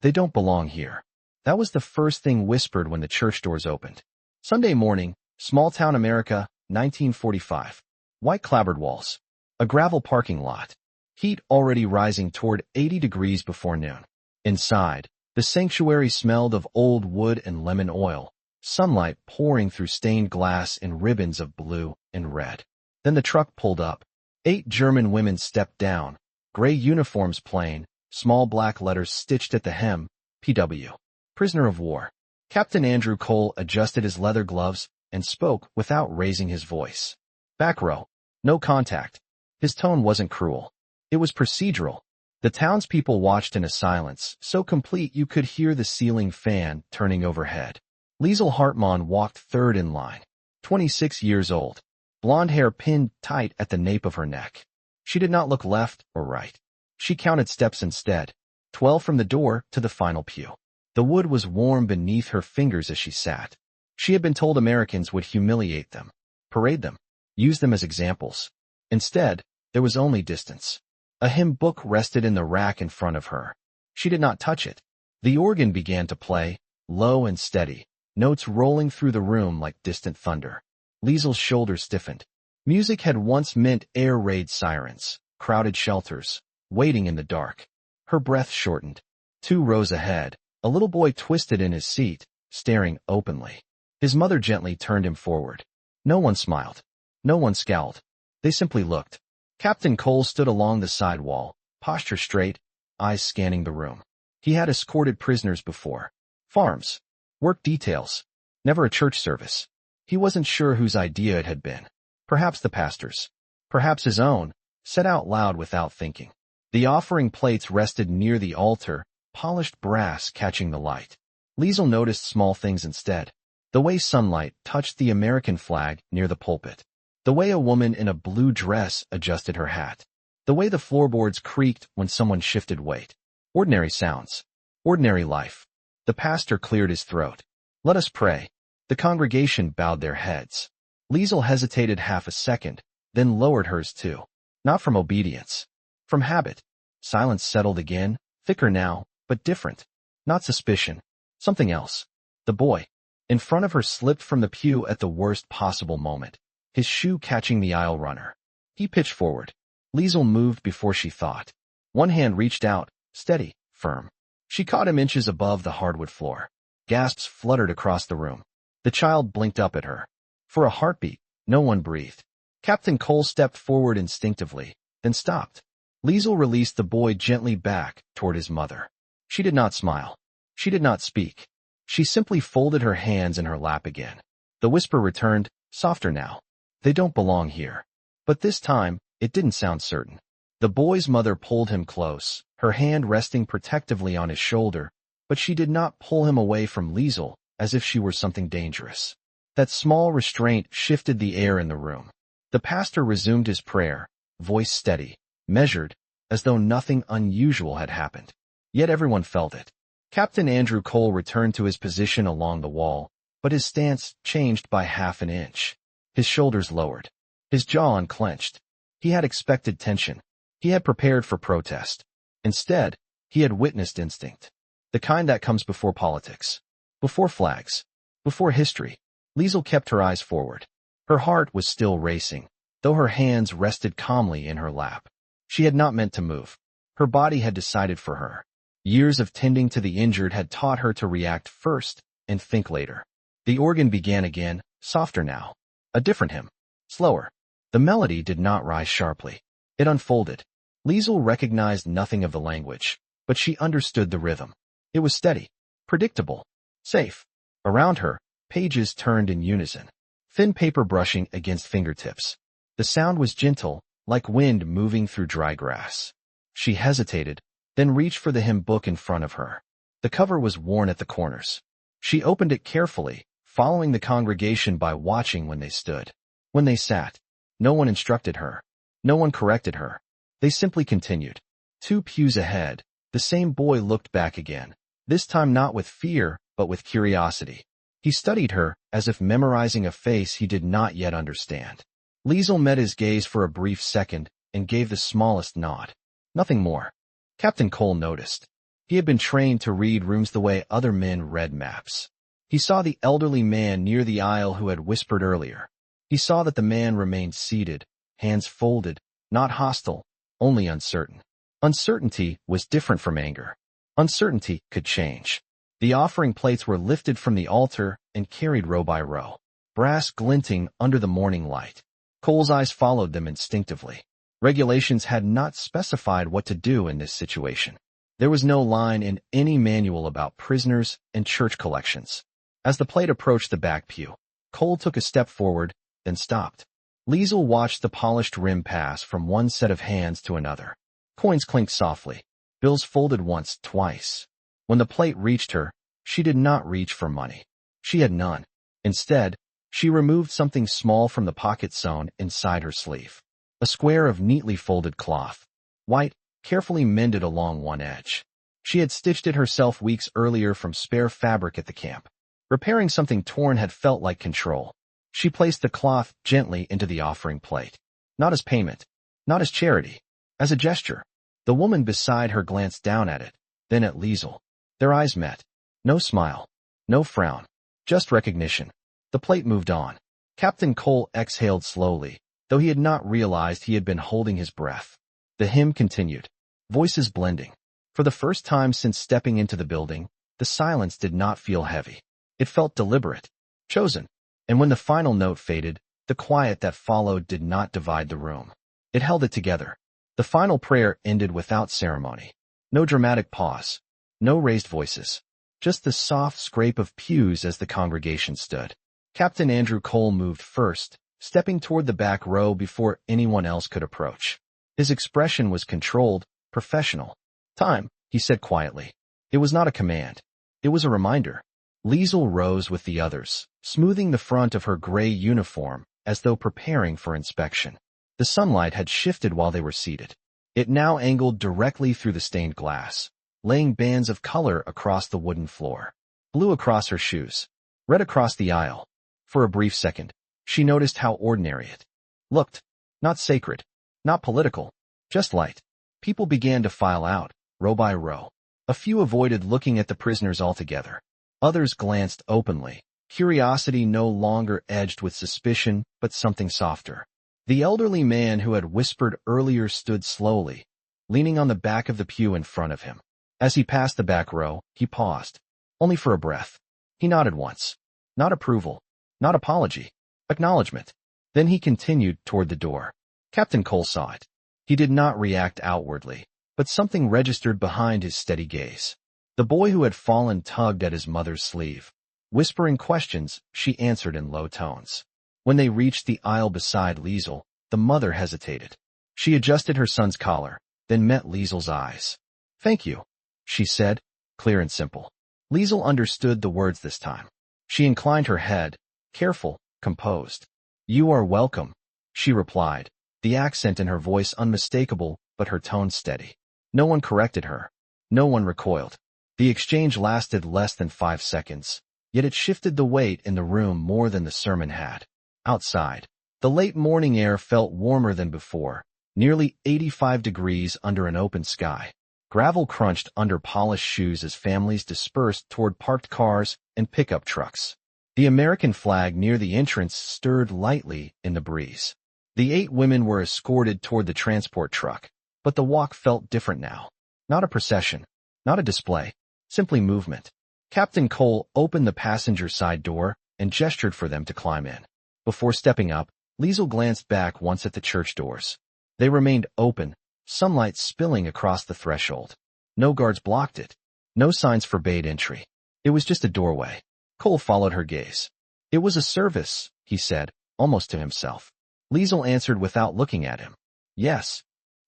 They don't belong here. That was the first thing whispered when the church doors opened. Sunday morning, small-town America, 1945. White clapboard walls. A gravel parking lot. Heat already rising toward 80 degrees before noon. Inside, the sanctuary smelled of old wood and lemon oil, sunlight pouring through stained glass in ribbons of blue and red. Then the truck pulled up. 8 German women stepped down, gray uniforms plain, small black letters stitched at the hem, PW. Prisoner of war. Captain Andrew Cole adjusted his leather gloves and spoke without raising his voice. Back row. No contact. His tone wasn't cruel. It was procedural. The townspeople watched in a silence so complete you could hear the ceiling fan turning overhead. Liesel Hartmann walked third in line. 26 years old. Blonde hair pinned tight at the nape of her neck. She did not look left or right. She counted steps instead. 12 from the door to the final pew. The wood was warm beneath her fingers as she sat. She had been told Americans would humiliate them, parade them, use them as examples. Instead, there was only distance. A hymn book rested in the rack in front of her. She did not touch it. The organ began to play, low and steady, notes rolling through the room like distant thunder. Liesel's shoulders stiffened. Music had once meant air raid sirens, crowded shelters, waiting in the dark. Her breath shortened. 2 rows ahead, a little boy twisted in his seat, staring openly. His mother gently turned him forward. No one smiled. No one scowled. They simply looked. Captain Cole stood along the side wall, posture straight, eyes scanning the room. He had escorted prisoners before. Farms. Work details. Never a church service. He wasn't sure whose idea it had been. Perhaps the pastor's. Perhaps his own, said out loud without thinking. The offering plates rested near the altar, polished brass catching the light. Liesel noticed small things instead. The way sunlight touched the American flag near the pulpit. The way a woman in a blue dress adjusted her hat. The way the floorboards creaked when someone shifted weight. Ordinary sounds. Ordinary life. The pastor cleared his throat. Let us pray. The congregation bowed their heads. Liesel hesitated half a second, then lowered hers too. Not from obedience. From habit. Silence settled again, thicker now, but different. Not suspicion. Something else. The boy. In front of her slipped from the pew at the worst possible moment, his shoe catching the aisle runner. He pitched forward. Liesel moved before she thought. One hand reached out, steady, firm. She caught him inches above the hardwood floor. Gasps fluttered across the room. The child blinked up at her. For a heartbeat, no one breathed. Captain Cole stepped forward instinctively, then stopped. Liesel released the boy gently back toward his mother. She did not smile. She did not speak. She simply folded her hands in her lap again. The whisper returned, softer now. They don't belong here. But this time, it didn't sound certain. The boy's mother pulled him close, her hand resting protectively on his shoulder, but she did not pull him away from Liesel as if she were something dangerous. That small restraint shifted the air in the room. The pastor resumed his prayer, voice steady, measured, as though nothing unusual had happened. Yet everyone felt it. Captain Andrew Cole returned to his position along the wall, but his stance changed by half an inch. His shoulders lowered. His jaw unclenched. He had expected tension. He had prepared for protest. Instead, he had witnessed instinct. The kind that comes before politics. Before flags. Before history. Liesel kept her eyes forward. Her heart was still racing, though her hands rested calmly in her lap. She had not meant to move. Her body had decided for her. Years of tending to the injured had taught her to react first and think later. The organ began again, softer now. A different hymn. Slower. The melody did not rise sharply. It unfolded. Liesel recognized nothing of the language, but she understood the rhythm. It was steady, predictable, safe. Around her, pages turned in unison, thin paper brushing against fingertips. The sound was gentle, like wind moving through dry grass. She hesitated, then reached for the hymn book in front of her. The cover was worn at the corners. She opened it carefully, following the congregation by watching when they stood. When they sat, no one instructed her. No one corrected her. They simply continued. 2 pews ahead, the same boy looked back again, this time not with fear, but with curiosity. He studied her, as if memorizing a face he did not yet understand. Liesel met his gaze for a brief second and gave the smallest nod. Nothing more. Captain Cole noticed. He had been trained to read rooms the way other men read maps. He saw the elderly man near the aisle who had whispered earlier. He saw that the man remained seated, hands folded, not hostile, only uncertain. Uncertainty was different from anger. Uncertainty could change. The offering plates were lifted from the altar and carried row by row, brass glinting under the morning light. Cole's eyes followed them instinctively. Regulations had not specified what to do in this situation. There was no line in any manual about prisoners and church collections. As the plate approached the back pew, Cole took a step forward, then stopped. Liesl watched the polished rim pass from one set of hands to another. Coins clinked softly. Bills folded once, twice. When the plate reached her, she did not reach for money. She had none. Instead, she removed something small from the pocket sewn inside her sleeve. A square of neatly folded cloth. White, carefully mended along one edge. She had stitched it herself weeks earlier from spare fabric at the camp. Repairing something torn had felt like control. She placed the cloth gently into the offering plate. Not as payment. Not as charity. As a gesture. The woman beside her glanced down at it, then at Liesl. Their eyes met. No smile. No frown. Just recognition. The plate moved on. Captain Cole exhaled slowly, though he had not realized he had been holding his breath. The hymn continued. Voices blending. For the first time since stepping into the building, the silence did not feel heavy. It felt deliberate. Chosen. And when the final note faded, the quiet that followed did not divide the room. It held it together. The final prayer ended without ceremony. No dramatic pause. No raised voices. Just the soft scrape of pews as the congregation stood. Captain Andrew Cole moved first, stepping toward the back row before anyone else could approach. His expression was controlled, professional. Time, he said quietly. It was not a command. It was a reminder. Liesl rose with the others, smoothing the front of her gray uniform as though preparing for inspection. The sunlight had shifted while they were seated. It now angled directly through the stained glass, laying bands of color across the wooden floor. Blue across her shoes. Red across the aisle. For a brief second, she noticed how ordinary it looked. Not sacred. Not political. Just light. People began to file out, row by row. A few avoided looking at the prisoners altogether. Others glanced openly, curiosity no longer edged with suspicion, but something softer. The elderly man who had whispered earlier stood slowly, leaning on the back of the pew in front of him. As he passed the back row, he paused, only for a breath. He nodded once. Not approval, not apology, acknowledgement. Then he continued toward the door. Captain Cole saw it. He did not react outwardly, but something registered behind his steady gaze. The boy who had fallen tugged at his mother's sleeve. Whispering questions, she answered in low tones. When they reached the aisle beside Liesl, the mother hesitated. She adjusted her son's collar, then met Liesl's eyes. Thank you, she said, clear and simple. Liesl understood the words this time. She inclined her head, careful, composed. You are welcome, she replied, the accent in her voice unmistakable, but her tone steady. No one corrected her. No one recoiled. The exchange lasted less than 5 seconds, yet it shifted the weight in the room more than the sermon had. Outside, the late morning air felt warmer than before, nearly 85 degrees under an open sky. Gravel crunched under polished shoes as families dispersed toward parked cars and pickup trucks. The American flag near the entrance stirred lightly in the breeze. The 8 women were escorted toward the transport truck, but the walk felt different now. Not a procession, not a display, simply movement. Captain Cole opened the passenger side door and gestured for them to climb in. Before stepping up, Liesl glanced back once at the church doors. They remained open, sunlight spilling across the threshold. No guards blocked it. No signs forbade entry. It was just a doorway. Cole followed her gaze. It was a service, he said, almost to himself. Liesl answered without looking at him. Yes.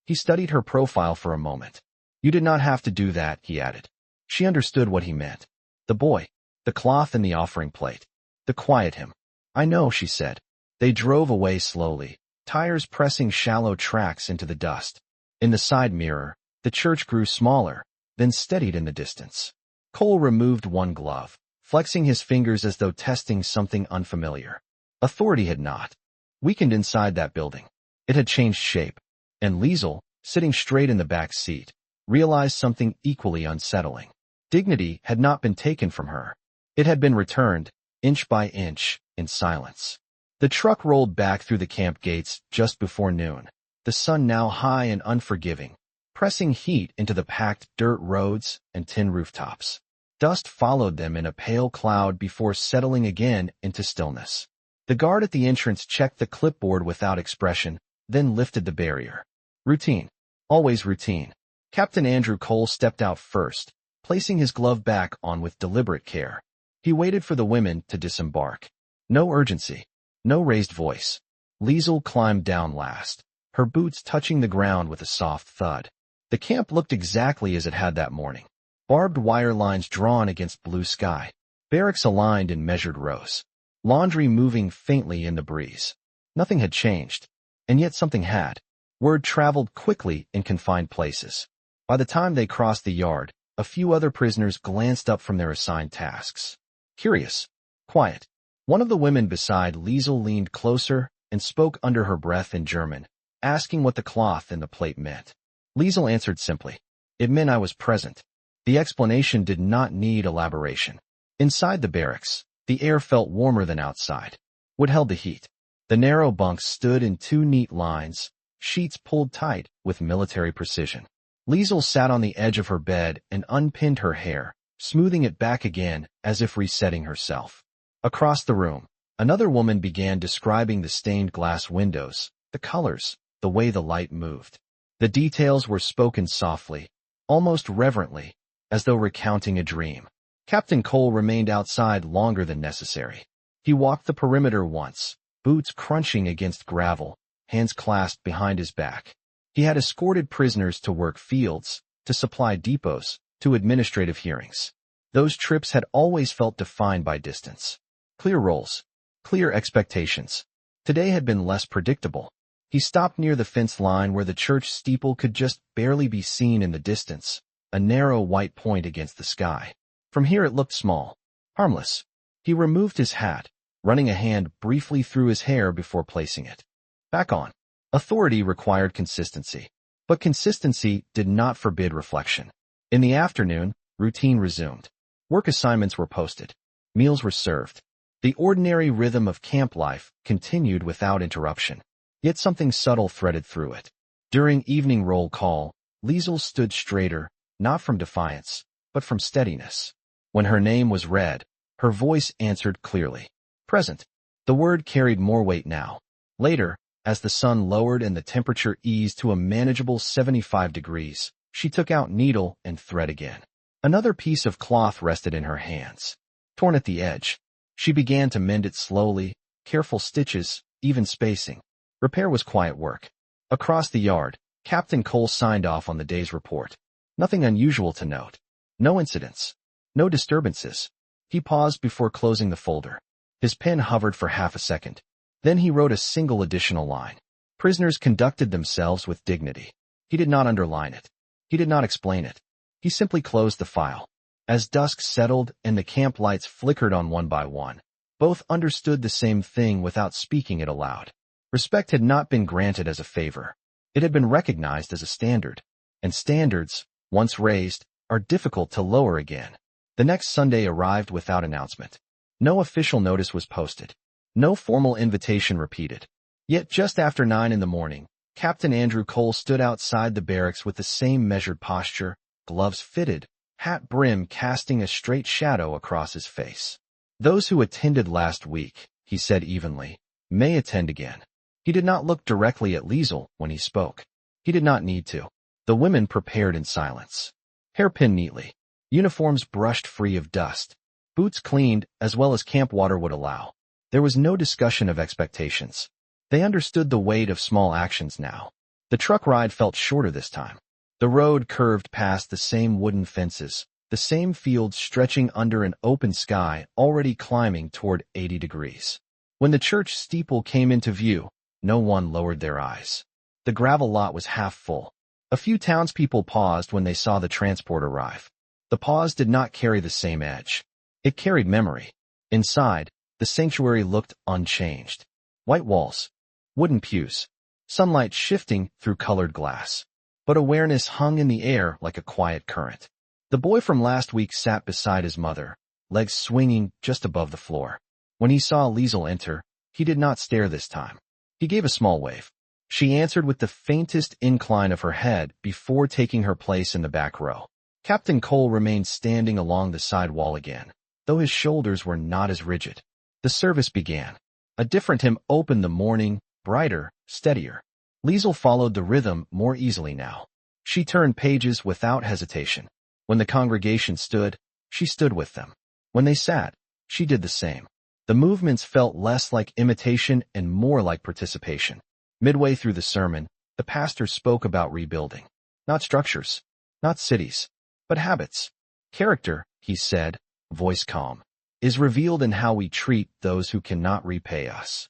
He studied her profile for a moment. You did not have to do that, he added. She understood what he meant. The boy, the cloth and the offering plate. The quiet hymn. I know, she said. They drove away slowly, tires pressing shallow tracks into the dust. In the side mirror, the church grew smaller, then steadied in the distance. Cole removed one glove, flexing his fingers as though testing something unfamiliar. Authority had not weakened inside that building. It had changed shape. And Liesl, sitting straight in the back seat, realized something equally unsettling. Dignity had not been taken from her. It had been returned, inch by inch, in silence. The truck rolled back through the camp gates just before noon, the sun now high and unforgiving, pressing heat into the packed dirt roads and tin rooftops. Dust followed them in a pale cloud before settling again into stillness. The guard at the entrance checked the clipboard without expression, then lifted the barrier. Routine. Always routine. Captain Andrew Cole stepped out first, placing his glove back on with deliberate care. He waited for the women to disembark. No urgency. No raised voice. Liesel climbed down last, her boots touching the ground with a soft thud. The camp looked exactly as it had that morning. Barbed wire lines drawn against blue sky. Barracks aligned in measured rows. Laundry moving faintly in the breeze. Nothing had changed, and yet something had. Word traveled quickly in confined places. By the time they crossed the yard, a few other prisoners glanced up from their assigned tasks. Curious. Quiet. One of the women beside Liesel leaned closer and spoke under her breath in German, asking what the cloth in the plate meant. Liesel answered simply. It meant I was present. The explanation did not need elaboration. Inside the barracks, the air felt warmer than outside. Wood held the heat. The narrow bunks stood in two neat lines, sheets pulled tight with military precision. Liesel sat on the edge of her bed and unpinned her hair, smoothing it back again as if resetting herself. Across the room, another woman began describing the stained glass windows, the colors, the way the light moved. The details were spoken softly, almost reverently, as though recounting a dream. Captain Cole remained outside longer than necessary. He walked the perimeter once, boots crunching against gravel, hands clasped behind his back. He had escorted prisoners to work fields, to supply depots, to administrative hearings. Those trips had always felt defined by distance. Clear roles, clear expectations. Today had been less predictable. He stopped near the fence line where the church steeple could just barely be seen in the distance, a narrow white point against the sky. From here it looked small, harmless. He removed his hat, running a hand briefly through his hair before placing it back on. Authority required consistency, but consistency did not forbid reflection. In the afternoon, routine resumed. Work assignments were posted. Meals were served. The ordinary rhythm of camp life continued without interruption. Yet something subtle threaded through it. During evening roll call, Liesel stood straighter, not from defiance, but from steadiness. When her name was read, her voice answered clearly. Present. The word carried more weight now. Later, as the sun lowered and the temperature eased to a manageable 75 degrees, she took out needle and thread again. Another piece of cloth rested in her hands. Torn at the edge. She began to mend it slowly, careful stitches, even spacing. Repair was quiet work. Across the yard, Captain Cole signed off on the day's report. Nothing unusual to note. No incidents. No disturbances. He paused before closing the folder. His pen hovered for half a second. Then he wrote a single additional line. Prisoners conducted themselves with dignity. He did not underline it. He did not explain it. He simply closed the file. As dusk settled and the camp lights flickered on one by one, both understood the same thing without speaking it aloud. Respect had not been granted as a favor. It had been recognized as a standard. And standards, once raised, are difficult to lower again. The next Sunday arrived without announcement. No official notice was posted. No formal invitation repeated. Yet just after 9 in the morning, Captain Andrew Cole stood outside the barracks with the same measured posture, gloves fitted, hat brim casting a straight shadow across his face. Those who attended last week, he said evenly, may attend again. He did not look directly at Liesel when he spoke. He did not need to. The women prepared in silence. Hair pinned neatly. Uniforms brushed free of dust. Boots cleaned as well as camp water would allow. There was no discussion of expectations. They understood the weight of small actions now. The truck ride felt shorter this time. The road curved past the same wooden fences, the same fields stretching under an open sky already climbing toward 80 degrees. When the church steeple came into view, no one lowered their eyes. The gravel lot was half full. A few townspeople paused when they saw the transport arrive. The pause did not carry the same edge. It carried memory. Inside, the sanctuary looked unchanged. White walls. Wooden pews. Sunlight shifting through colored glass. but awareness hung in the air like a quiet current. The boy from last week sat beside his mother, legs swinging just above the floor. When he saw Liesel enter, he did not stare this time. He gave a small wave. She answered with the faintest incline of her head before taking her place in the back row. Captain Cole remained standing along the side wall again, though his shoulders were not as rigid. The service began. A different hymn opened the morning, brighter, steadier. Liesel followed the rhythm more easily now. She turned pages without hesitation. When the congregation stood, she stood with them. When they sat, she did the same. The movements felt less like imitation and more like participation. Midway through the sermon, the pastor spoke about rebuilding. Not structures, not cities, but habits. Character, he said, voice calm, is revealed in how we treat those who cannot repay us.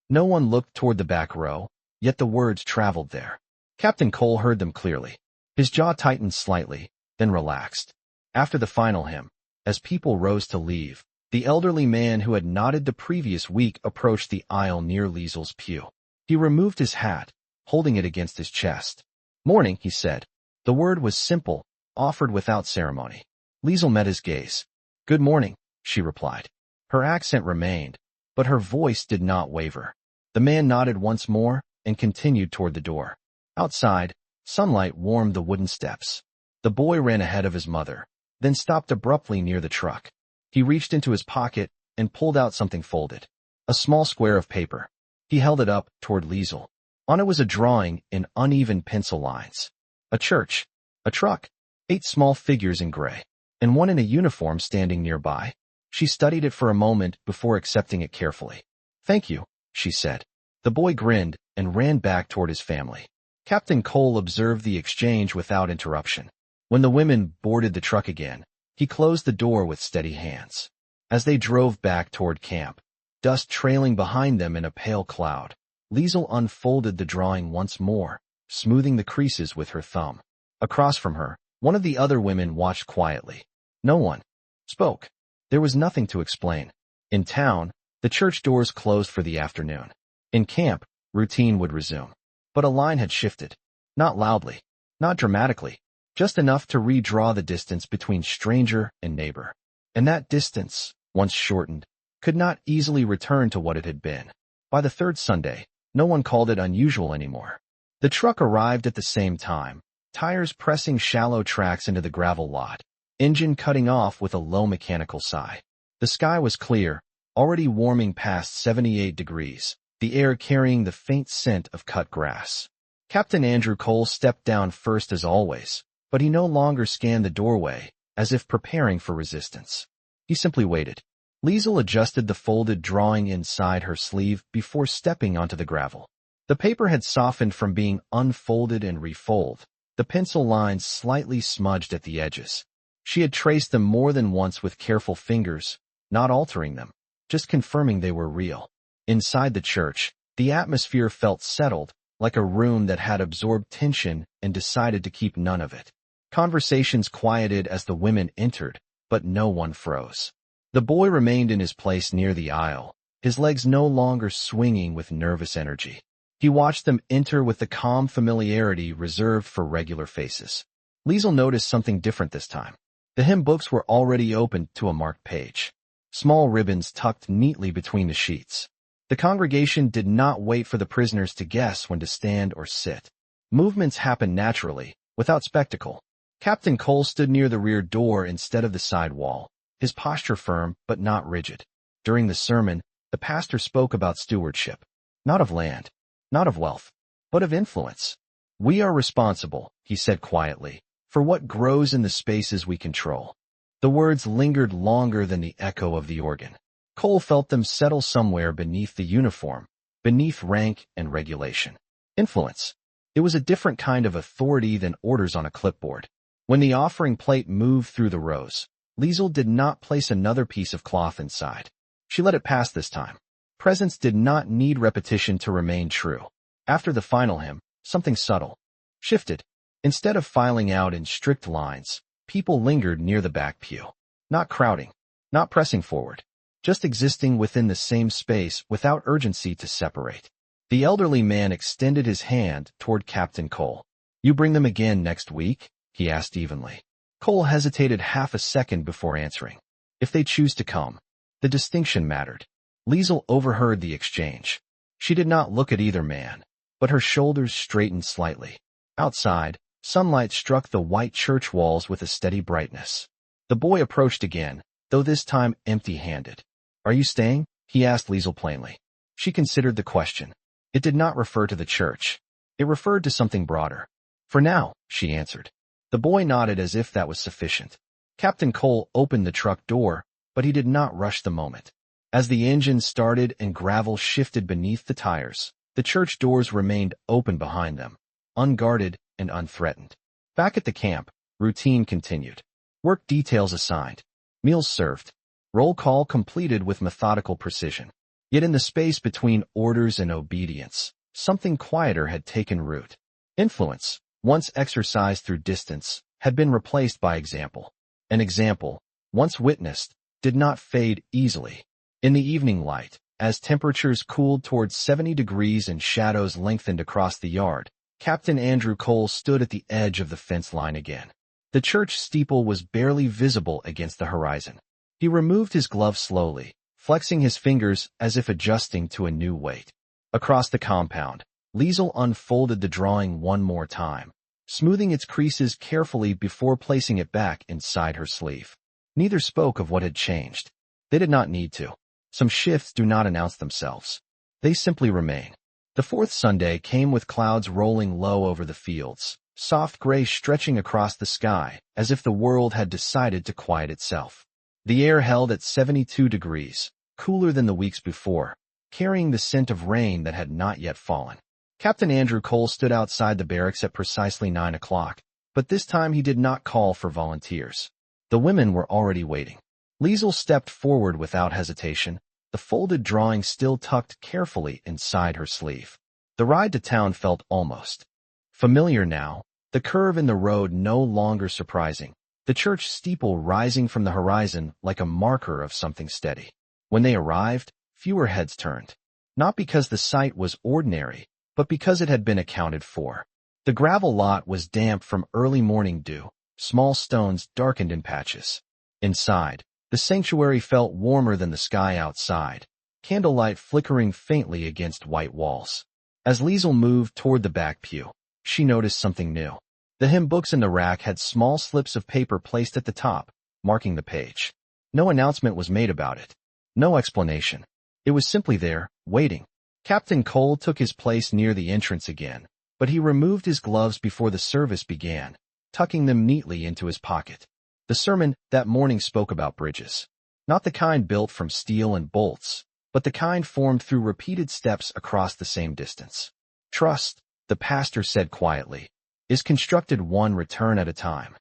No one looked toward the back row, yet the words traveled there. Captain Cole heard them clearly. His jaw tightened slightly, then relaxed. After the final hymn, as people rose to leave, the elderly man who had nodded the previous week approached the aisle near Liesel's pew. He removed his hat, holding it against his chest. "Morning," he said. The word was simple, offered without ceremony. Liesel met his gaze. "Good morning," she replied. Her accent remained, but her voice did not waver. The man nodded once more and continued toward the door. Outside, sunlight warmed the wooden steps. The boy ran ahead of his mother, then stopped abruptly near the truck. He reached into his pocket and pulled out something folded. A small square of paper. He held it up toward Liesel. On it was a drawing in uneven pencil lines. A church, a truck, 8 small figures in gray, and one in a uniform standing nearby. She studied it for a moment before accepting it carefully. "Thank you," she said. The boy grinned and ran back toward his family. Captain Cole observed the exchange without interruption. When the women boarded the truck again, he closed the door with steady hands. As they drove back toward camp, dust trailing behind them in a pale cloud, Liesel unfolded the drawing once more, smoothing the creases with her thumb. Across from her, one of the other women watched quietly. No one spoke. There was nothing to explain. In town, the church doors closed for the afternoon. In camp, routine would resume. But a line had shifted. Not loudly, not dramatically, just enough to redraw the distance between stranger and neighbor. And that distance, once shortened, could not easily return to what it had been. By the third Sunday, no one called it unusual anymore. The truck arrived at the same time, tires pressing shallow tracks into the gravel lot, engine cutting off with a low mechanical sigh. The sky was clear, already warming past 78 degrees, the air carrying the faint scent of cut grass. Captain Andrew Cole stepped down first as always, but he no longer scanned the doorway, as if preparing for resistance. He simply waited. Liesel adjusted the folded drawing inside her sleeve before stepping onto the gravel. The paper had softened from being unfolded and refolded, the pencil lines slightly smudged at the edges. She had traced them more than once with careful fingers, not altering them, just confirming they were real. Inside the church, the atmosphere felt settled, like a room that had absorbed tension and decided to keep none of it. Conversations quieted as the women entered, but no one froze. The boy remained in his place near the aisle, his legs no longer swinging with nervous energy. He watched them enter with the calm familiarity reserved for regular faces. Liesel noticed something different this time. The hymn books were already opened to a marked page. Small ribbons tucked neatly between the sheets. The congregation did not wait for the prisoners to guess when to stand or sit. Movements happened naturally, without spectacle. Captain Cole stood near the rear door instead of the side wall, his posture firm but not rigid. During the sermon, the pastor spoke about stewardship, not of land, not of wealth, but of influence. "We are responsible," he said quietly, "for what grows in the spaces we control." The words lingered longer than the echo of the organ. Cole felt them settle somewhere beneath the uniform, beneath rank and regulation. Influence. It was a different kind of authority than orders on a clipboard. When the offering plate moved through the rows, Liesel did not place another piece of cloth inside. She let it pass this time. Presence did not need repetition to remain true. After the final hymn, something subtle shifted. Instead of filing out in strict lines, people lingered near the back pew. Not crowding, not pressing forward, just existing within the same space without urgency to separate. The elderly man extended his hand toward Captain Cole. You bring them again next week? He asked evenly. Cole hesitated half a second before answering. If they choose to come. The distinction mattered. Liesel overheard the exchange. She did not look at either man, but her shoulders straightened slightly. Outside, sunlight struck the white church walls with a steady brightness. The boy approached again, though this time empty-handed. Are you staying? He asked Liesel plainly. She considered the question. It did not refer to the church. It referred to something broader. For now, she answered. The boy nodded as if that was sufficient. Captain Cole opened the truck door, but he did not rush the moment. As the engine started and gravel shifted beneath the tires, the church doors remained open behind them, unguarded and unthreatened. Back at the camp, routine continued. Work details assigned. Meals served. Roll call completed with methodical precision. Yet in the space between orders and obedience, something quieter had taken root. Influence, once exercised through distance, had been replaced by example. An example, once witnessed, did not fade easily. In the evening light, as temperatures cooled towards 70 degrees and shadows lengthened across the yard, Captain Andrew Cole stood at the edge of the fence line again. The church steeple was barely visible against the horizon. He removed his glove slowly, flexing his fingers as if adjusting to a new weight. Across the compound, Liesel unfolded the drawing one more time, smoothing its creases carefully before placing it back inside her sleeve. Neither spoke of what had changed. They did not need to. Some shifts do not announce themselves. They simply remain. The fourth Sunday came with clouds rolling low over the fields, soft gray stretching across the sky, as if the world had decided to quiet itself. The air held at 72 degrees, cooler than the weeks before, carrying the scent of rain that had not yet fallen. Captain Andrew Cole stood outside the barracks at precisely 9 o'clock, but this time he did not call for volunteers. The women were already waiting. Liesel stepped forward without hesitation, the folded drawing still tucked carefully inside her sleeve. The ride to town felt almost familiar now, the curve in the road no longer surprising, the church steeple rising from the horizon like a marker of something steady. When they arrived, fewer heads turned. Not because the sight was ordinary, but because it had been accounted for. The gravel lot was damp from early morning dew, small stones darkened in patches. Inside, the sanctuary felt warmer than the sky outside, candlelight flickering faintly against white walls. As Liesel moved toward the back pew, she noticed something new. The hymn books in the rack had small slips of paper placed at the top, marking the page. No announcement was made about it. No explanation. It was simply there, waiting. Captain Cole took his place near the entrance again, but he removed his gloves before the service began, tucking them neatly into his pocket. The sermon that morning spoke about bridges. Not the kind built from steel and bolts, but the kind formed through repeated steps across the same distance. Trust, the pastor said quietly, is constructed one return at a time.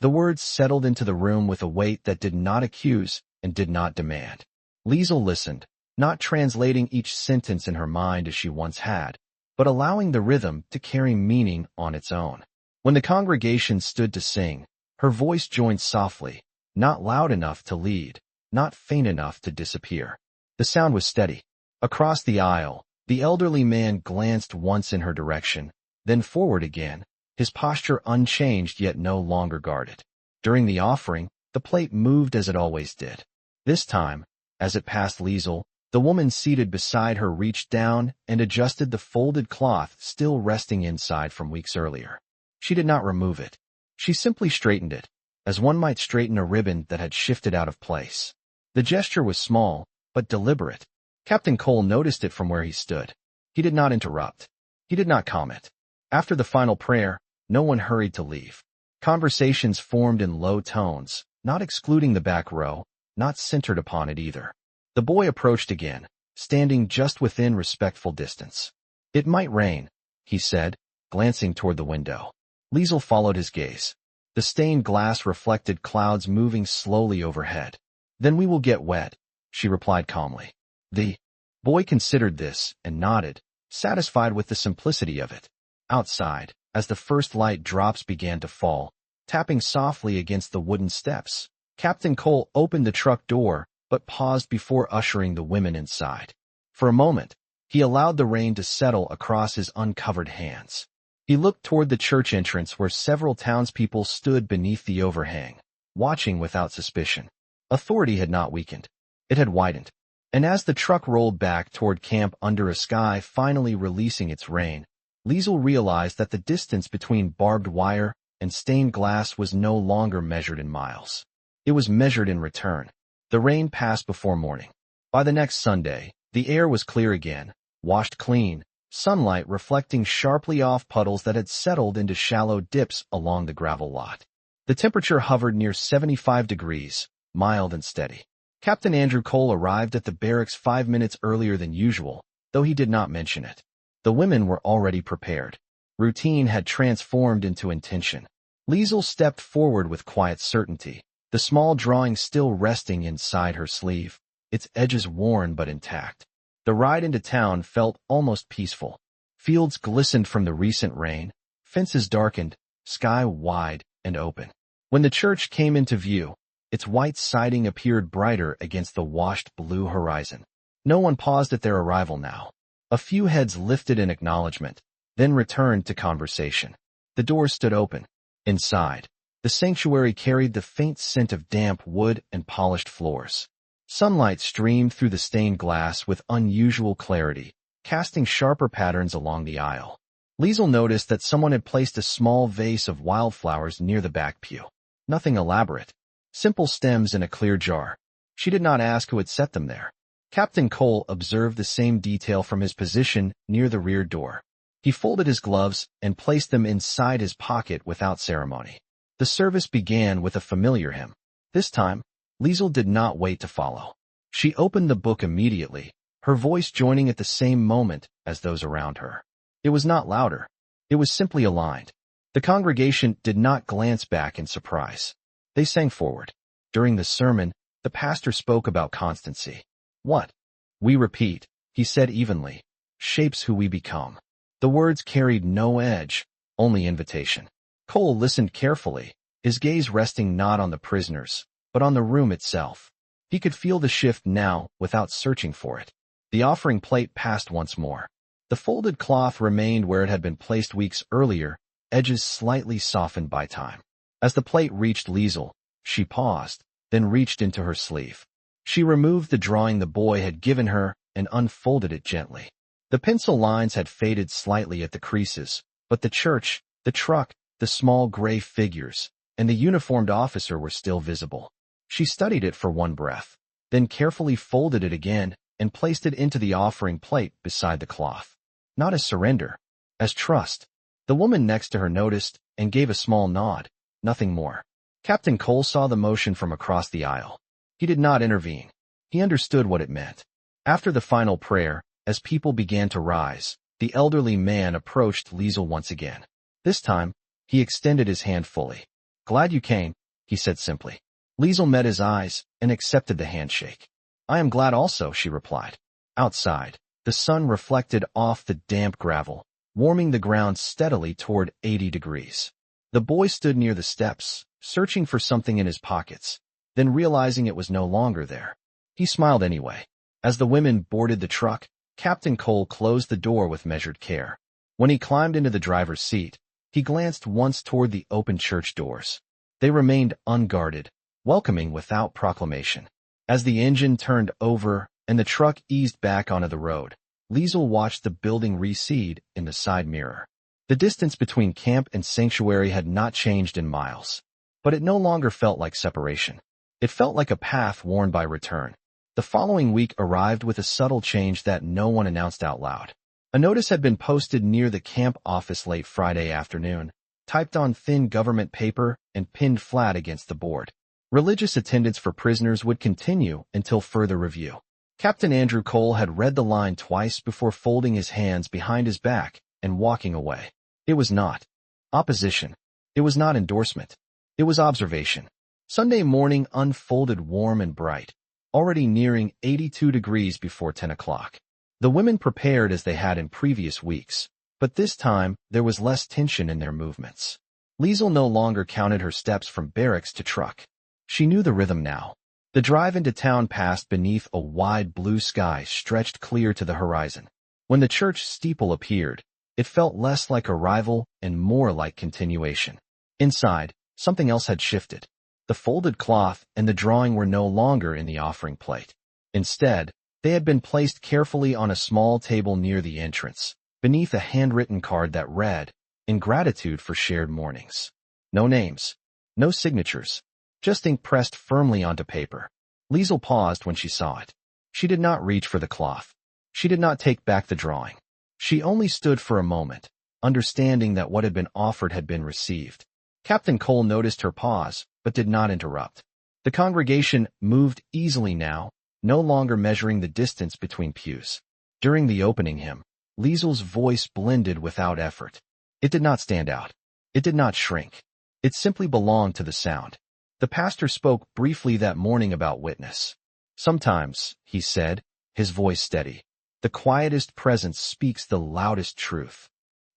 The words settled into the room with a weight that did not accuse and did not demand. Liesel listened, not translating each sentence in her mind as she once had, but allowing the rhythm to carry meaning on its own. When the congregation stood to sing, her voice joined softly, not loud enough to lead, not faint enough to disappear. The sound was steady. Across the aisle, the elderly man glanced once in her direction, then forward again, his posture unchanged yet no longer guarded. During the offering, the plate moved as it always did. This time, as it passed Liesel, the woman seated beside her reached down and adjusted the folded cloth still resting inside from weeks earlier. She did not remove it. She simply straightened it, as one might straighten a ribbon that had shifted out of place. The gesture was small, but deliberate. Captain Cole noticed it from where he stood. He did not interrupt. He did not comment. After the final prayer, no one hurried to leave. Conversations formed in low tones, not excluding the back row, not centered upon it either. The boy approached again, standing just within respectful distance. It might rain, he said, glancing toward the window. Liesel followed his gaze. The stained glass reflected clouds moving slowly overhead. Then we will get wet, she replied calmly. The boy considered this and nodded, satisfied with the simplicity of it. Outside, as the first light drops began to fall, tapping softly against the wooden steps, Captain Cole opened the truck door, but paused before ushering the women inside. For a moment, he allowed the rain to settle across his uncovered hands. He looked toward the church entrance where several townspeople stood beneath the overhang, watching without suspicion. Authority had not weakened. It had widened. And as the truck rolled back toward camp under a sky finally releasing its rain, Liesel realized that the distance between barbed wire and stained glass was no longer measured in miles. It was measured in return. The rain passed before morning. By the next Sunday, the air was clear again, washed clean, sunlight reflecting sharply off puddles that had settled into shallow dips along the gravel lot. The temperature hovered near 75 degrees, mild and steady. Captain Andrew Cole arrived at the barracks 5 minutes earlier than usual, though he did not mention it. The women were already prepared. Routine had transformed into intention. Liesel stepped forward with quiet certainty, the small drawing still resting inside her sleeve, its edges worn but intact. The ride into town felt almost peaceful. Fields glistened from the recent rain, fences darkened, sky wide and open. When the church came into view, its white siding appeared brighter against the washed blue horizon. No one paused at their arrival now. A few heads lifted in acknowledgement, then returned to conversation. The door stood open. Inside, the sanctuary carried the faint scent of damp wood and polished floors. Sunlight streamed through the stained glass with unusual clarity, casting sharper patterns along the aisle. Liesel noticed that someone had placed a small vase of wildflowers near the back pew. Nothing elaborate. Simple stems in a clear jar. She did not ask who had set them there. Captain Cole observed the same detail from his position near the rear door. He folded his gloves and placed them inside his pocket without ceremony. The service began with a familiar hymn. This time, Liesel did not wait to follow. She opened the book immediately, her voice joining at the same moment as those around her. It was not louder. It was simply aligned. The congregation did not glance back in surprise. They sang forward. During the sermon, the pastor spoke about constancy. What we repeat, he said evenly, shapes who we become. The words carried no edge, only invitation. Cole listened carefully, his gaze resting not on the prisoners, but on the room itself. He could feel the shift now without searching for it. The offering plate passed once more. The folded cloth remained where it had been placed weeks earlier, edges slightly softened by time. As the plate reached Liesel, she paused, then reached into her sleeve. She removed the drawing the boy had given her and unfolded it gently. The pencil lines had faded slightly at the creases, but the church, the truck, the small gray figures, and the uniformed officer were still visible. She studied it for one breath, then carefully folded it again and placed it into the offering plate beside the cloth. Not as surrender, as trust. The woman next to her noticed and gave a small nod, nothing more. Captain Cole saw the motion from across the aisle. He did not intervene. He understood what it meant. After the final prayer, as people began to rise, the elderly man approached Liesel once again. This time, he extended his hand fully. "Glad you came," he said simply. Liesel met his eyes and accepted the handshake. "I am glad also," she replied. Outside, the sun reflected off the damp gravel, warming the ground steadily toward 80 degrees. The boy stood near the steps, searching for something in his pockets, then realizing it was no longer there. He smiled anyway. As the women boarded the truck, Captain Cole closed the door with measured care. When he climbed into the driver's seat, he glanced once toward the open church doors. They remained unguarded, welcoming without proclamation. As the engine turned over and the truck eased back onto the road, Liesel watched the building recede in the side mirror. The distance between camp and sanctuary had not changed in miles, but it no longer felt like separation. It felt like a path worn by return. The following week arrived with a subtle change that no one announced out loud. A notice had been posted near the camp office late Friday afternoon, typed on thin government paper and pinned flat against the board. Religious attendance for prisoners would continue until further review. Captain Andrew Cole had read the line twice before folding his hands behind his back and walking away. It was not opposition. It was not endorsement. It was observation. Sunday morning unfolded warm and bright, already nearing 82 degrees before 10 o'clock. The women prepared as they had in previous weeks, but this time there was less tension in their movements. Liesel no longer counted her steps from barracks to truck. She knew the rhythm now. The drive into town passed beneath a wide blue sky stretched clear to the horizon. When the church steeple appeared, It felt less like arrival and more like continuation. Inside, something else had shifted. The folded cloth and the drawing were no longer in the offering plate. Instead, they had been placed carefully on a small table near the entrance, beneath a handwritten card that read, "In gratitude for shared mornings." No names, no signatures, just ink pressed firmly onto paper. Liesel paused when she saw it. She did not reach for the cloth. She did not take back the drawing. She only stood for a moment, understanding that what had been offered had been received. Captain Cole noticed her pause, but did not interrupt. The congregation moved easily now, no longer measuring the distance between pews. During the opening hymn, Liesel's voice blended without effort. It did not stand out. It did not shrink. It simply belonged to the sound. The pastor spoke briefly that morning about witness. Sometimes, he said, his voice steady, the quietest presence speaks the loudest truth.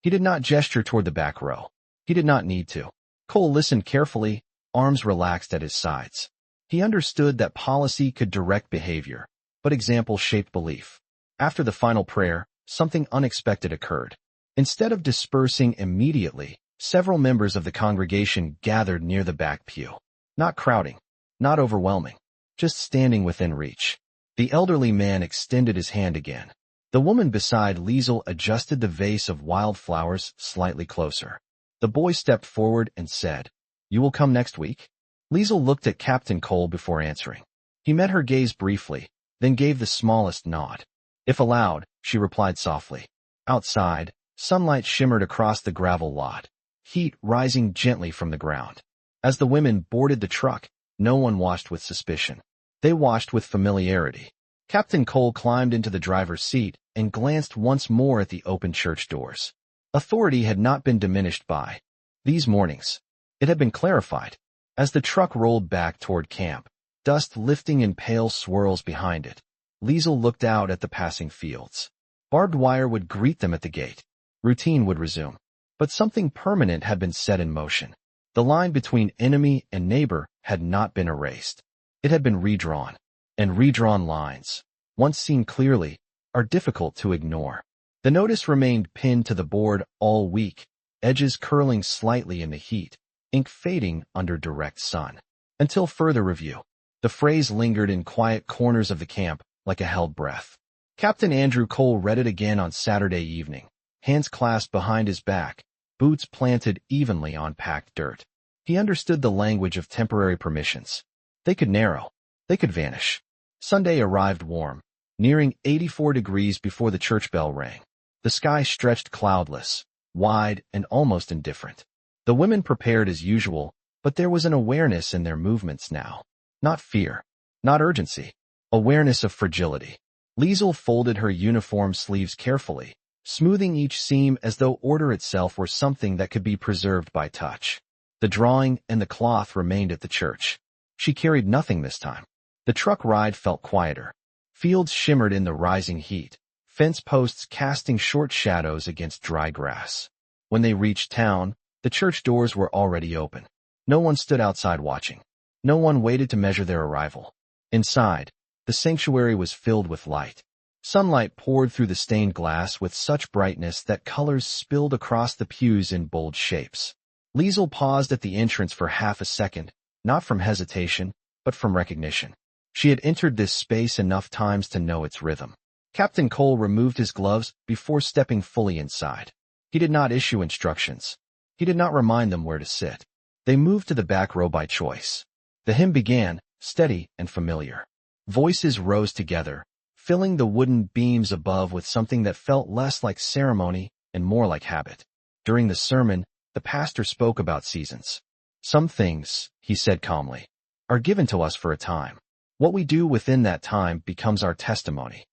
He did not gesture toward the back row. He did not need to. Cole listened carefully, arms relaxed at his sides. He understood that policy could direct behavior, but example shaped belief. After the final prayer, something unexpected occurred. Instead of dispersing immediately, several members of the congregation gathered near the back pew. Not crowding, not overwhelming, just standing within reach. The elderly man extended his hand again. The woman beside Liesel adjusted the vase of wildflowers slightly closer. The boy stepped forward and said, "You will come next week?" Liesel looked at Captain Cole before answering. He met her gaze briefly, then gave the smallest nod. "If allowed," she replied softly. Outside, sunlight shimmered across the gravel lot, heat rising gently from the ground. As the women boarded the truck, no one watched with suspicion. They watched with familiarity. Captain Cole climbed into the driver's seat and glanced once more at the open church doors. Authority had not been diminished by these mornings. It had been clarified. As the truck rolled back toward camp, dust lifting in pale swirls behind it, Liesel looked out at the passing fields. Barbed wire would greet them at the gate. Routine would resume. But something permanent had been set in motion. The line between enemy and neighbor had not been erased. It had been redrawn. And redrawn lines, once seen clearly, are difficult to ignore. The notice remained pinned to the board all week, edges curling slightly in the heat, ink fading under direct sun. Until further review, the phrase lingered in quiet corners of the camp like a held breath. Captain Andrew Cole read it again on Saturday evening, hands clasped behind his back, boots planted evenly on packed dirt. He understood the language of temporary permissions. They could narrow. They could vanish. Sunday arrived warm, nearing 84 degrees before the church bell rang. The sky stretched cloudless, wide, and almost indifferent. The women prepared as usual, but there was an awareness in their movements now. Not fear, not urgency, awareness of fragility. Liesel folded her uniform sleeves carefully, smoothing each seam as though order itself were something that could be preserved by touch. The drawing and the cloth remained at the church. She carried nothing this time. The truck ride felt quieter. Fields shimmered in the rising heat, fence posts casting short shadows against dry grass. When they reached town, the church doors were already open. No one stood outside watching. No one waited to measure their arrival. Inside, the sanctuary was filled with light. Sunlight poured through the stained glass with such brightness that colors spilled across the pews in bold shapes. Liesel paused at the entrance for half a second, not from hesitation, but from recognition. She had entered this space enough times to know its rhythm. Captain Cole removed his gloves before stepping fully inside. He did not issue instructions. He did not remind them where to sit. They moved to the back row by choice. The hymn began, steady and familiar. Voices rose together, filling the wooden beams above with something that felt less like ceremony and more like habit. During the sermon, the pastor spoke about seasons. Some things, he said calmly, are given to us for a time. What we do within that time becomes our testimony.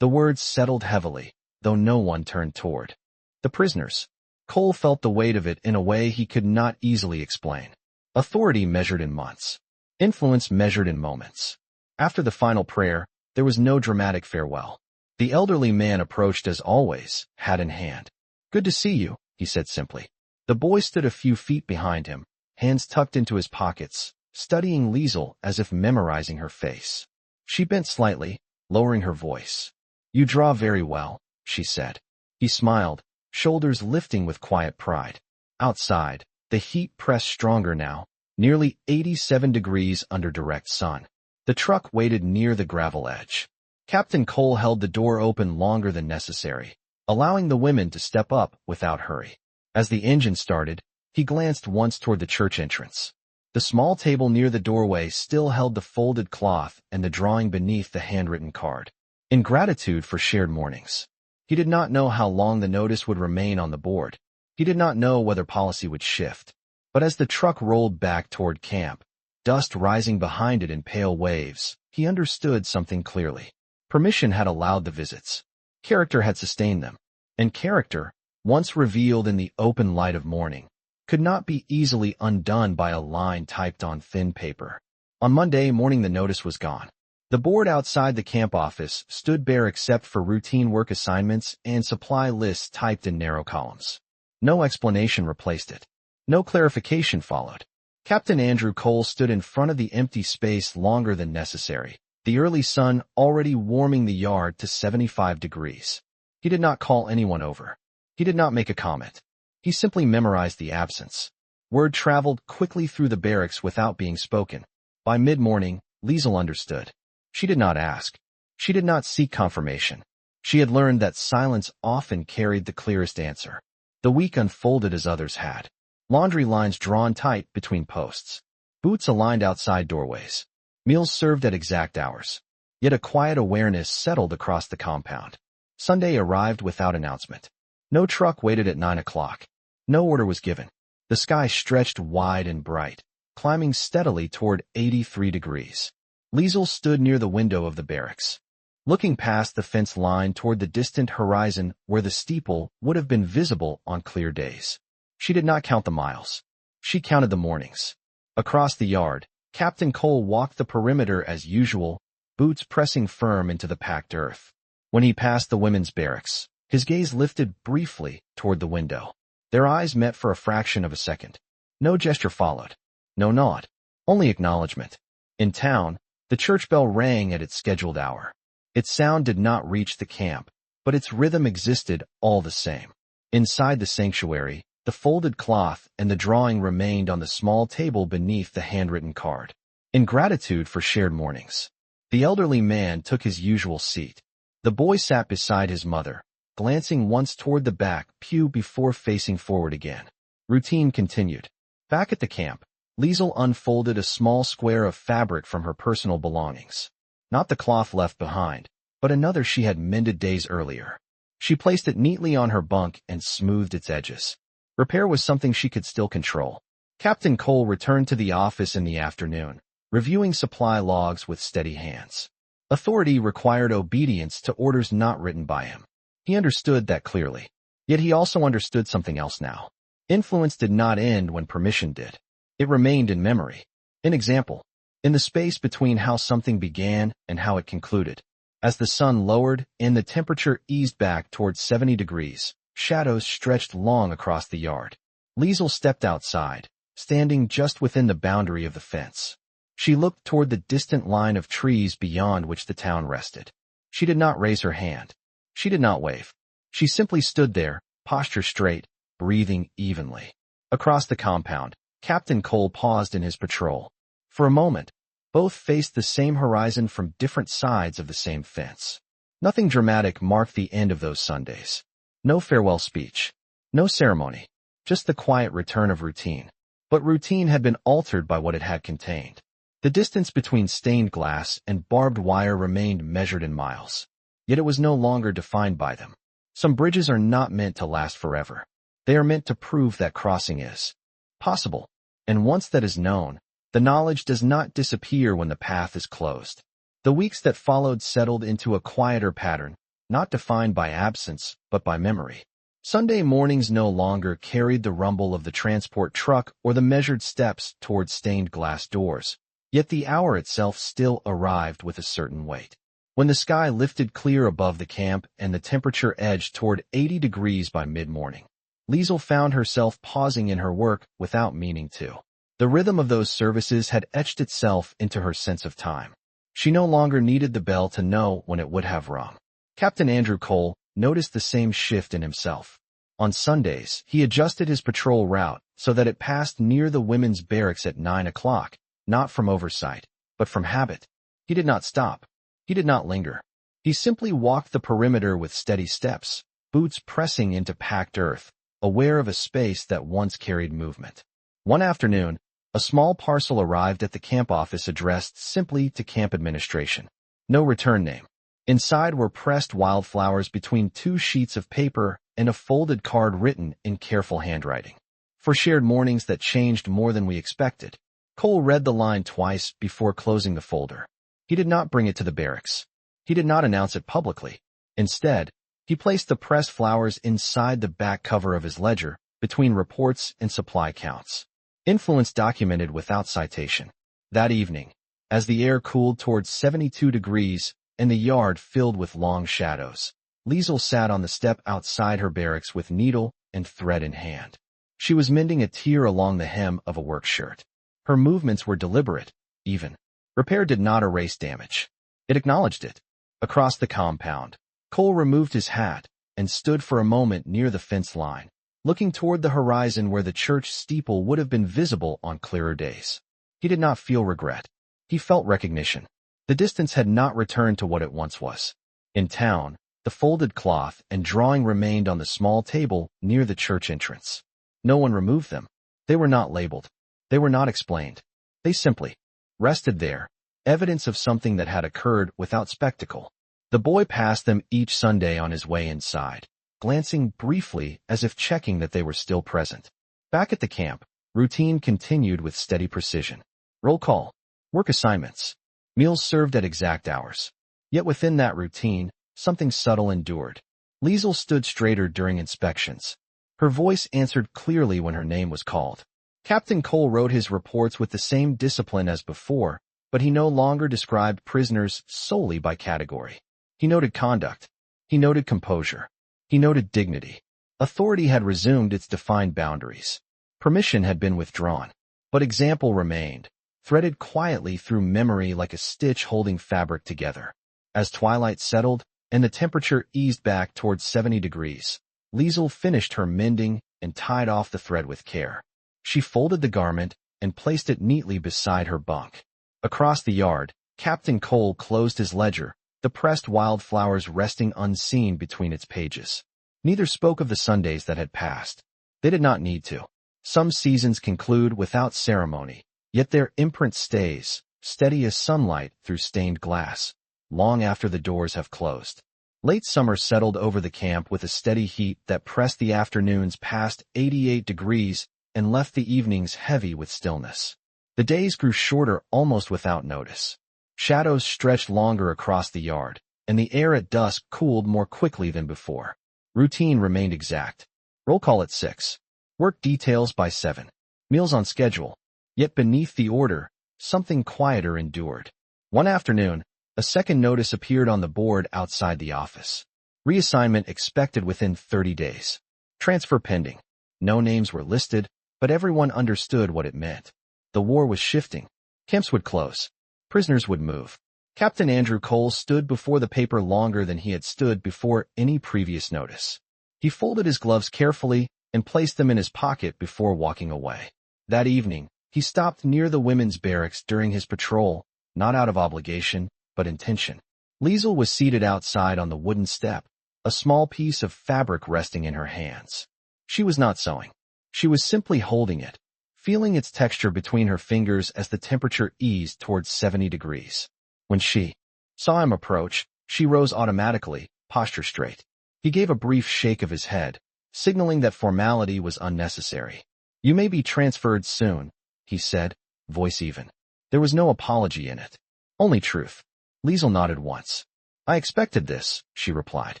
The words settled heavily, though no one turned toward the prisoners. Cole felt the weight of it in a way he could not easily explain. Authority measured in months. Influence measured in moments. After the final prayer, there was no dramatic farewell. The elderly man approached as always, hat in hand. "Good to see you," he said simply. The boy stood a few feet behind him, hands tucked into his pockets, studying Liesel as if memorizing her face. She bent slightly, lowering her voice. "You draw very well," she said. He smiled, shoulders lifting with quiet pride. Outside, the heat pressed stronger now, nearly 87 degrees under direct sun. The truck waited near the gravel edge. Captain Cole held the door open longer than necessary, allowing the women to step up without hurry. As the engine started, he glanced once toward the church entrance. The small table near the doorway still held the folded cloth and the drawing beneath the handwritten card. In gratitude for shared mornings. He did not know how long the notice would remain on the board. He did not know whether policy would shift. But as the truck rolled back toward camp, dust rising behind it in pale waves, he understood something clearly. Permission had allowed the visits. Character had sustained them. And character, once revealed in the open light of morning, could not be easily undone by a line typed on thin paper. On Monday morning the notice was gone. The board outside the camp office stood bare except for routine work assignments and supply lists typed in narrow columns. No explanation replaced it. No clarification followed. Captain Andrew Cole stood in front of the empty space longer than necessary, the early sun already warming the yard to 75 degrees. He did not call anyone over. He did not make a comment. He simply memorized the absence. Word traveled quickly through the barracks without being spoken. By mid-morning, Liesel understood. She did not ask. She did not seek confirmation. She had learned that silence often carried the clearest answer. The week unfolded as others had. Laundry lines drawn tight between posts. Boots aligned outside doorways. Meals served at exact hours. Yet a quiet awareness settled across the compound. Sunday arrived without announcement. No truck waited at 9 o'clock. No order was given. The sky stretched wide and bright, climbing steadily toward 83 degrees. Liesel stood near the window of the barracks, looking past the fence line toward the distant horizon where the steeple would have been visible on clear days. She did not count the miles. She counted the mornings. Across the yard, Captain Cole walked the perimeter as usual, boots pressing firm into the packed earth. When he passed the women's barracks, his gaze lifted briefly toward the window. Their eyes met for a fraction of a second. No gesture followed. No nod. Only acknowledgement. In town, the church bell rang at its scheduled hour. Its sound did not reach the camp, but its rhythm existed all the same. Inside the sanctuary, the folded cloth and the drawing remained on the small table beneath the handwritten card. In gratitude for shared mornings, the elderly man took his usual seat. The boy sat beside his mother, glancing once toward the back pew before facing forward again. Routine continued. Back at the camp, Liesel unfolded a small square of fabric from her personal belongings. Not the cloth left behind, but another she had mended days earlier. She placed it neatly on her bunk and smoothed its edges. Repair was something she could still control. Captain Cole returned to the office in the afternoon, reviewing supply logs with steady hands. Authority required obedience to orders not written by him. He understood that clearly. Yet he also understood something else now. Influence did not end when permission did. It remained in memory. An example. In the space between how something began and how it concluded. As the sun lowered and the temperature eased back towards 70 degrees, shadows stretched long across the yard. Liesel stepped outside, standing just within the boundary of the fence. She looked toward the distant line of trees beyond which the town rested. She did not raise her hand. She did not wave. She simply stood there, posture straight, breathing evenly. Across the compound, Captain Cole paused in his patrol. For a moment, both faced the same horizon from different sides of the same fence. Nothing dramatic marked the end of those Sundays. No farewell speech. No ceremony. Just the quiet return of routine. But routine had been altered by what it had contained. The distance between stained glass and barbed wire remained measured in miles. Yet it was no longer defined by them. Some bridges are not meant to last forever. They are meant to prove that crossing is possible. And once that is known, the knowledge does not disappear when the path is closed. The weeks that followed settled into a quieter pattern, not defined by absence, but by memory. Sunday mornings no longer carried the rumble of the transport truck or the measured steps toward stained glass doors. Yet the hour itself still arrived with a certain weight. When the sky lifted clear above the camp and the temperature edged toward 80 degrees by mid-morning, Liesel found herself pausing in her work without meaning to. The rhythm of those services had etched itself into her sense of time. She no longer needed the bell to know when it would have rung. Captain Andrew Cole noticed the same shift in himself. On Sundays, he adjusted his patrol route so that it passed near the women's barracks at 9 o'clock, not from oversight, but from habit. He did not stop. He did not linger. He simply walked the perimeter with steady steps, boots pressing into packed earth, aware of a space that once carried movement. One afternoon, a small parcel arrived at the camp office addressed simply to camp administration. No return name. Inside were pressed wildflowers between 2 sheets of paper and a folded card written in careful handwriting. For shared mornings that changed more than we expected. Cole read the line twice before closing the folder. He did not bring it to the barracks. He did not announce it publicly. Instead, he placed the pressed flowers inside the back cover of his ledger, between reports and supply counts. Influence documented without citation. That evening, as the air cooled towards 72 degrees and the yard filled with long shadows, Liesel sat on the step outside her barracks with needle and thread in hand. She was mending a tear along the hem of a work shirt. Her movements were deliberate, even. Repair did not erase damage. It acknowledged it. Across the compound, Cole removed his hat and stood for a moment near the fence line, looking toward the horizon where the church steeple would have been visible on clearer days. He did not feel regret. He felt recognition. The distance had not returned to what it once was. In town, the folded cloth and drawing remained on the small table near the church entrance. No one removed them. They were not labeled. They were not explained. They simply rested there, evidence of something that had occurred without spectacle. The boy passed them each Sunday on his way inside, glancing briefly as if checking that they were still present. Back at the camp, routine continued with steady precision. Roll call, work assignments, meals served at exact hours. Yet within that routine, something subtle endured. Liesel stood straighter during inspections. Her voice answered clearly when her name was called. Captain Cole wrote his reports with the same discipline as before, but he no longer described prisoners solely by category. He noted conduct. He noted composure. He noted dignity. Authority had resumed its defined boundaries. Permission had been withdrawn. But example remained, threaded quietly through memory like a stitch holding fabric together. As twilight settled and the temperature eased back towards 70 degrees, Liesel finished her mending and tied off the thread with care. She folded the garment and placed it neatly beside her bunk. Across the yard, Captain Cole closed his ledger, the pressed wildflowers resting unseen between its pages. Neither spoke of the Sundays that had passed. They did not need to. Some seasons conclude without ceremony, yet their imprint stays, steady as sunlight through stained glass, long after the doors have closed. Late summer settled over the camp with a steady heat that pressed the afternoons past 88 degrees and left the evenings heavy with stillness. The days grew shorter almost without notice. Shadows stretched longer across the yard, and the air at dusk cooled more quickly than before. Routine remained exact. Roll call at 6. Work details by 7. Meals on schedule. Yet beneath the order, something quieter endured. One afternoon, a second notice appeared on the board outside the office. Reassignment expected within 30 days. Transfer pending. No names were listed, but everyone understood what it meant. The war was shifting. Camps would close. Prisoners would move. Captain Andrew Cole stood before the paper longer than he had stood before any previous notice. He folded his gloves carefully and placed them in his pocket before walking away. That evening, he stopped near the women's barracks during his patrol, not out of obligation, but intention. Liesel was seated outside on the wooden step, a small piece of fabric resting in her hands. She was not sewing. She was simply holding it, feeling its texture between her fingers as the temperature eased towards 70 degrees. When she saw him approach, she rose automatically, posture straight. He gave a brief shake of his head, signaling that formality was unnecessary. "You may be transferred soon," he said, voice even. There was no apology in it, only truth. Liesel nodded once. "I expected this," she replied.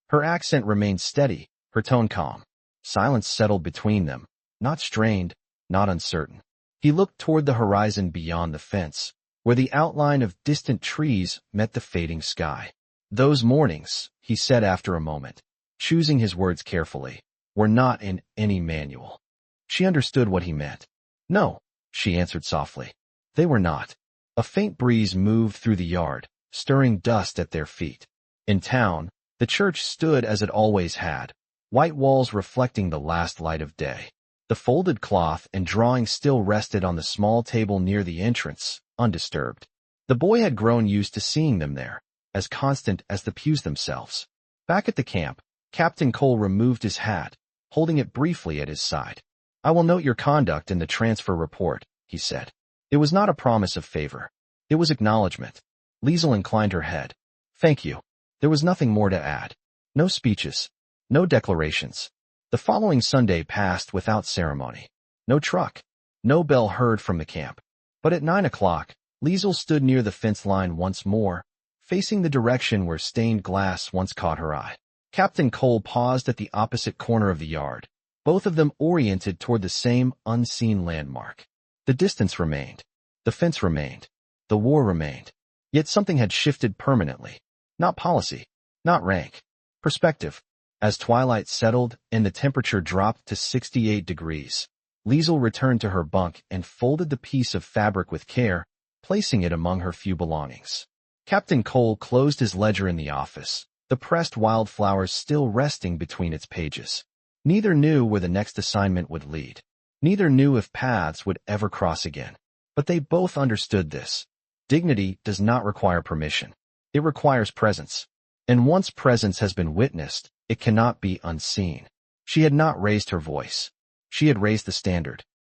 Her accent remained steady, her tone calm. Silence settled between them, not strained, not uncertain. He looked toward the horizon beyond the fence, where the outline of distant trees met the fading sky. "Those mornings," he said after a moment, choosing his words carefully, "were not in any manual." She understood what he meant. "No," she answered softly. "They were not." A faint breeze moved through the yard, stirring dust at their feet. In town, the church stood as it always had, white walls reflecting the last light of day. The folded cloth and drawing still rested on the small table near the entrance, undisturbed. The boy had grown used to seeing them there, as constant as the pews themselves. Back at the camp, Captain Cole removed his hat, holding it briefly at his side. "I will note your conduct in the transfer report," he said. It was not a promise of favor. It was acknowledgement. Liesel inclined her head. "Thank you." There was nothing more to add. No speeches. No declarations. The following Sunday passed without ceremony. No truck. No bell heard from the camp. But at 9 o'clock, Liesel stood near the fence line once more, facing the direction where stained glass once caught her eye. Captain Cole paused at the opposite corner of the yard, both of them oriented toward the same unseen landmark. The distance remained. The fence remained. The war remained. Yet something had shifted permanently. Not policy. Not rank. Perspective. As twilight settled and the temperature dropped to 68 degrees, Liesel returned to her bunk and folded the piece of fabric with care, placing it among her few belongings. Captain Cole closed his ledger in the office, the pressed wildflowers still resting between its pages. Neither knew where the next assignment would lead. Neither knew if paths would ever cross again. But they both understood this. Dignity does not require permission. It requires presence. And once presence has been witnessed, it cannot be unseen. She had not raised her voice. She had raised the standard.